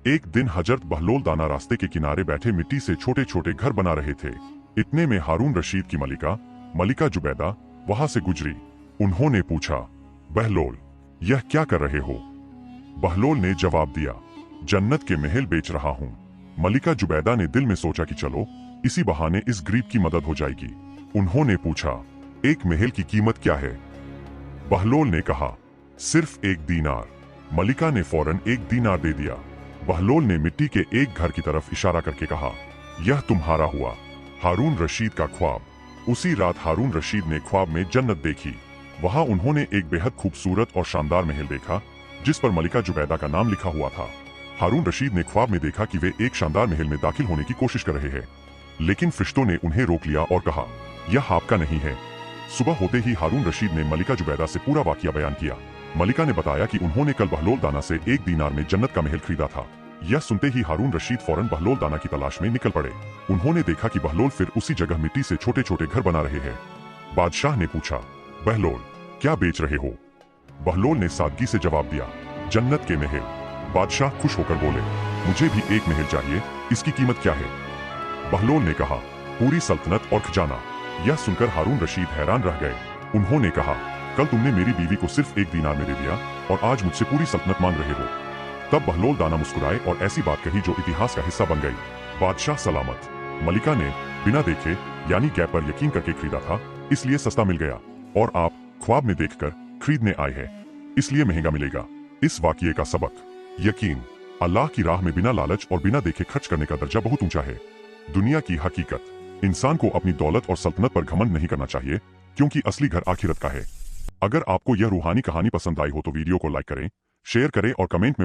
एक दिन हजरत बहलोल दाना रास्ते के किनारे बैठे मिट्टी से छोटे छोटे घर बना रहे थे। इतने में हारून रशीद की मलिका जुबैदा वहां से गुजरी। उन्होंने पूछा, बहलोल, यह क्या कर रहे हो? बहलोल ने जवाब दिया, जन्नत के महल बेच रहा हूँ। मलिका जुबैदा ने दिल में सोचा कि चलो इसी बहाने इस गरीब की मदद हो जाएगी। उन्होंने पूछा, एक महल की कीमत क्या है? बहलोल ने कहा, सिर्फ 1 दीनार। मलिका ने फौरन 1 दीनार दे दिया। बहलोल ने मिट्टी के एक घर की तरफ इशारा करके कहा, यह तुम्हारा हुआ। हारून रशीद का ख्वाब। उसी रात हारून रशीद ने ख्वाब में जन्नत देखी। वहां उन्होंने एक बेहद खूबसूरत और शानदार महल देखा जिस पर मलिका जुबैदा का नाम लिखा हुआ था। हारून रशीद ने ख्वाब में देखा कि वे एक शानदार महल में दाखिल होने की कोशिश कर रहे हैं, लेकिन फरिश्तों ने उन्हें रोक लिया और कहा, यह आपका नहीं है। सुबह होते ही हारून रशीद ने मलिका जुबैदा से पूरा वाकया बयान किया। मलिका ने बताया कि उन्होंने कल बहलोल दाना से 1 दीनार में जन्नत का महल खरीदा था। यह सुनते ही हारून रशीद फौरन बहलोल दाना की तलाश में निकल पड़े। उन्होंने देखा कि बहलोल फिर उसी जगह मिट्टी से छोटे छोटे घर बना रहे हैं। बादशाह ने पूछा, बहलोल, क्या बेच रहे हो? बहलोल ने सादगी से जवाब दिया, जन्नत के महल। बादशाह खुश होकर बोले, मुझे भी एक महल चाहिए, इसकी कीमत क्या है? बहलोल ने कहा, पूरी सल्तनत और खजाना। यह सुनकर हारून रशीद हैरान रह गए। उन्होंने कहा, कल तुमने मेरी बीवी को सिर्फ 1 दीनार में दे दिया और आज मुझसे पूरी सल्तनत मांग रहे हो। तब बहलोल दाना मुस्कुराए और ऐसी बात कही जो इतिहास का हिस्सा बन गई। बादशाह सलामत। मलिका ने बिना देखे यानी गैप पर यकीन करके खरीदा था, इसलिए सस्ता मिल गया, और आप ख्वाब में देखकर खरीदने आए हैं, इसलिए महंगा मिलेगा। इस वाकये का सबक, यकीन अल्लाह की राह में बिना लालच और बिना देखे खर्च करने का दर्जा बहुत ऊंचा है। दुनिया की हकीकत, इंसान को अपनी दौलत और सल्तनत पर घमंड नहीं करना चाहिए, क्योंकि असली घर आखिरत का है। अगर आपको यह रूहानी कहानी पसंद आई हो तो वीडियो को लाइक करें, शेयर करें और कमेंट में